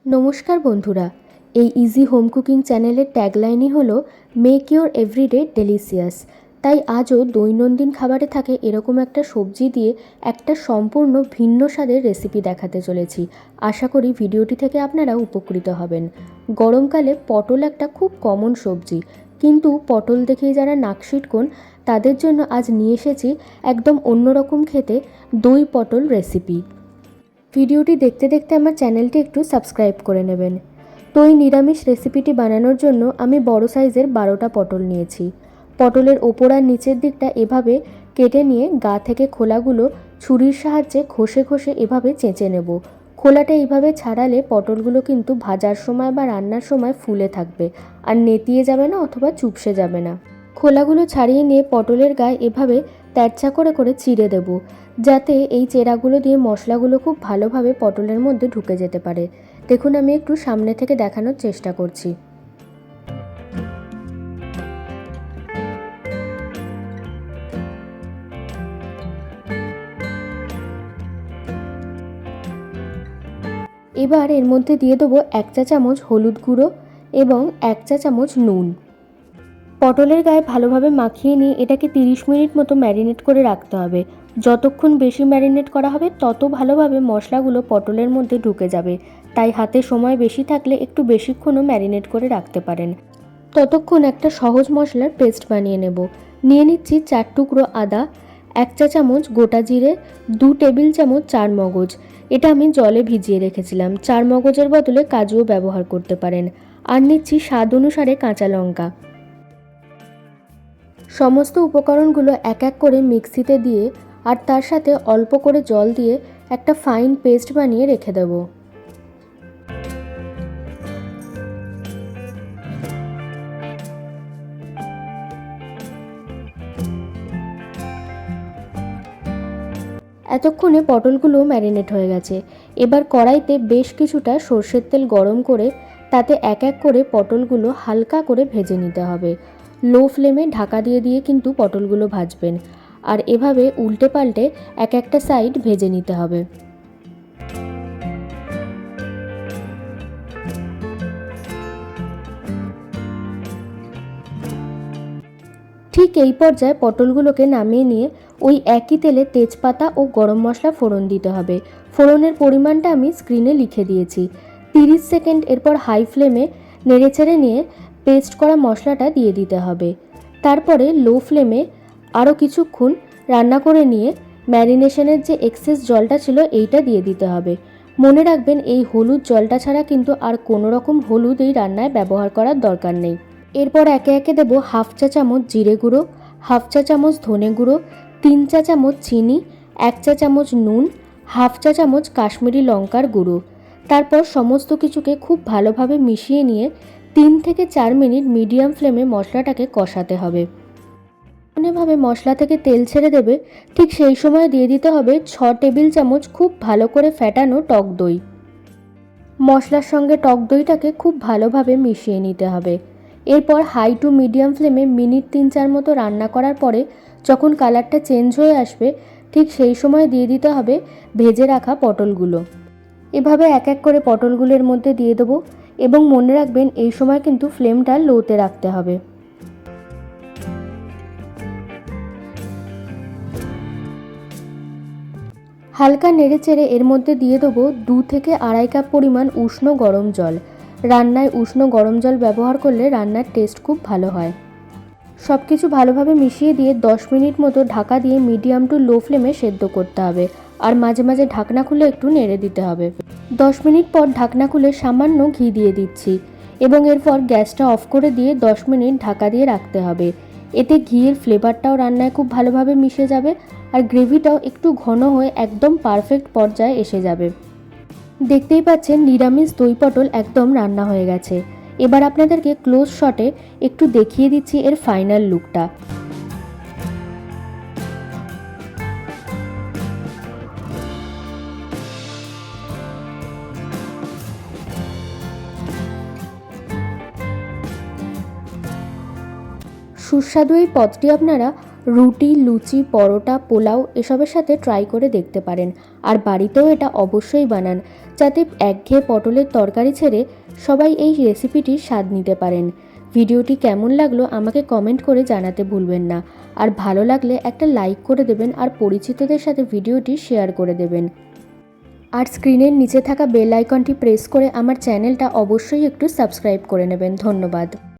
নমস্কার বন্ধুরা, এই ইজি হোম কুকিং চ্যানেলের ট্যাগলাইনই হলো মেক ইওর এভরিডে ডেলিসিয়াস। তাই আজও দৈনন্দিন খাবারে থাকে এরকম একটা সবজি দিয়ে একটা সম্পূর্ণ ভিন্ন স্বাদের রেসিপি দেখাতে চলেছি। আশা করি ভিডিওটি থেকে আপনারা উপকৃত হবেন। গরমকালে পটল একটা খুব কমন সবজি, কিন্তু পটল দেখেই যারা নাক সিটকোন তাদের জন্য আজ নিয়ে এসেছি একদম অন্যরকম খেতে দই পটল রেসিপি। ভিডিওটি দেখতে দেখতে আমার চ্যানেলটি একটু সাবস্ক্রাইব করে নেবেন। তো এই নিরামিষ রেসিপিটি বানানোর জন্য আমি বড় সাইজের 12টা পটল নিয়েছি। পটলের ওপর আর নিচের দিকটা এভাবে কেটে নিয়ে গা থেকে খোলাগুলো ছুরির সাহায্যে ঘষে ঘষে এভাবে চেঁচে নেব। খোলাটা এইভাবে ছাড়ালে পটলগুলো কিন্তু ভাজার সময় বা রান্নার সময় ফুলে থাকবে আর নেতিয়ে যাবে না অথবা চুপসে যাবে না। খোলাগুলো ছাড়িয়ে নিয়ে পটলের গায়ে এভাবে তেরচা করে করে চিড়ে দেব, যাতে এই চেরাগুলো দিয়ে মশলাগুলো খুব ভালোভাবে পটলের মধ্যে ঢুকে যেতে পারে। দেখুন, আমি একটু সামনে থেকে দেখানোর চেষ্টা করছি। এবার এর মধ্যে দিয়ে দেবো 1 চা চামচ হলুদ গুঁড়ো এবং 1 চা চামচ নুন। পটলের গায়ে ভালোভাবে মাখিয়ে নিয়ে এটাকে 30 মিনিট মতো ম্যারিনেট করে রাখতে হবে। যতক্ষণ বেশি ম্যারিনেট করা হবে তত ভালোভাবে মশলাগুলো পটলের মধ্যে ঢুকে যাবে, তাই হাতে সময় বেশি থাকলে একটু বেশিক্ষণও ম্যারিনেট করে রাখতে পারেন। ততক্ষণ একটা সহজ মশলার পেস্ট বানিয়ে নেব। নিয়ে নিচ্ছি 4 টুকরো আদা, 1 চা চামচ গোটা জিরে, 2 টেবিল চামচ চারমগজ। এটা আমি জলে ভিজিয়ে রেখেছিলাম, চারমগজের বদলে কাজুও ব্যবহার করতে পারেন। আর নিচ্ছি স্বাদ অনুসারে কাঁচা লঙ্কা। সমস্ত উপকরণগুলো এক এক করে মিক্সিতে দিয়ে আর তার সাথে অল্প করে জল দিয়ে একটা ফাইন পেস্ট বানিয়ে রেখে দেব। এতক্ষণে পটলগুলো ম্যারিনেট হয়ে গেছে। এবার কড়াইতে বেশ কিছুটা সর্ষের তেল গরম করে তাতে এক এক করে পটলগুলো হালকা করে ভেজে নিতে হবে। লো ফ্লেমে ঢাকা দিয়ে দিয়ে কিন্তু পটলগুলো ভাজবেন, আর এভাবে উল্টে পাল্টে এক একটা সাইড ভেজে নিতে হবে। ঠিক এই পর্যায়ে পটলগুলোকে নামিয়ে নিয়ে ওই একই তেলে তেজপাতা ও গরম মশলা ফোড়ন দিতে হবে। ফোড়নের পরিমাণটা আমি স্ক্রিনে লিখে দিয়েছি। 30 সেকেন্ড এরপর হাই ফ্লেমে নেড়েচেড়ে নিয়ে পেস্ট করা মশলাটা দিয়ে দিতে হবে। তারপরে লো ফ্লেমে আরও কিছুক্ষণ রান্না করে নিয়ে ম্যারিনেশনের যে এক্সেস জলটা ছিল এইটা দিয়ে দিতে হবে। মনে রাখবেন, এই হলুদ জলটা ছাড়া কিন্তু আর কোনো রকম হলুদ এই রান্নায় ব্যবহার করার দরকার নেই। এরপর একে একে দেবো 1/2 চা চামচ জিরে গুঁড়ো, 1/2 চা চামচ ধনে গুঁড়ো, 3 চা চামচ চিনি, 1 চা চামচ নুন, 1/2 চা চামচ কাশ্মীরি লঙ্কার গুঁড়ো। তারপর সমস্ত কিছুকে খুব ভালোভাবে মিশিয়ে নিয়ে 3 থেকে 4 মিনিট মিডিয়াম ফ্লেমে মশলাটাকে কষাতে হবে। এভাবে মশলা থেকে তেল ছেড়ে দেবে, ঠিক সেই সময় দিয়ে দিতে হবে 6 টেবিল চামচ খুব ভালো করে ফ্যাটানো টক দই। মশলার সঙ্গে টক দইটাকে খুব ভালোভাবে মিশিয়ে নিতে হবে। এরপর হাই টু মিডিয়াম ফ্লেমে মিনিট 3-4 মতো রান্না করার পরে যখন কালারটা চেঞ্জ হয়ে আসবে, ঠিক সেই সময় দিয়ে দিতে হবে ভেজে রাখা পটলগুলো। এভাবে এক এক করে পটলগুলোর মধ্যে দিয়ে দেবো এবং মনে রাখবেন এই সময় কিন্তু ফ্লেমটা লোতে রাখতে হবে। হালকা নেড়েচেড়ে এর মধ্যে দিয়ে দেবো 2 থেকে 2.5 কাপ পরিমাণ উষ্ণ গরম জল। রান্নায় উষ্ণ গরম জল ব্যবহার করলে রান্নার টেস্ট খুব ভালো হয়। সব কিছু ভালোভাবে মিশিয়ে দিয়ে 10 মিনিট মতো ঢাকা দিয়ে মিডিয়াম টু লো ফ্লেমে সেদ্ধ করতে হবে, আর মাঝে মাঝে ঢাকনা খুলে একটু নেড়ে দিতে হবে। 10 মিনিট পর ঢাকনা খুলে সামান্য ঘি দিয়ে দিচ্ছি এবং এরপর গ্যাসটা অফ করে দিয়ে 10 মিনিট ঢাকা দিয়ে রাখতে হবে। এতে ঘিয়ের ফ্লেভারটাও রান্নায় খুব ভালোভাবে মিশে যাবে আর গ্রেভিটাও একটু ঘন হয়ে একদম পারফেক্ট পর্যায়ে এসে যাবে। দেখতেই পাচ্ছেন নিরামিষ দই পটল একদম রান্না হয়ে গেছে। এবার আপনাদেরকে ক্লোজ শটে একটু দেখিয়ে দিচ্ছি এর ফাইনাল লুকটা। সুস্বাদু এই পদটি আপনারা রুটি, লুচি, পরোটা, পোলাও এসবের সাথে ট্রাই করে দেখতে পারেন, আর বাড়িতেও এটা অবশ্যই বানান। যাতে একঘেয়ে পটলের তরকারি ছেড়ে সবাই এই রেসিপিটির স্বাদ নিতে পারেন। ভিডিওটি কেমন লাগলো আমাকে কমেন্ট করে জানাতে ভুলবেন না। আর ভালো লাগলে একটা লাইক করে দেবেন আর পরিচিতদের সাথে ভিডিওটি শেয়ার করে দেবেন। আর স্ক্রিনের নিচে থাকা বেল আইকনটি প্রেস করে আমার চ্যানেলটা অবশ্যই একটু সাবস্ক্রাইব করে নেবেন। ধন্যবাদ।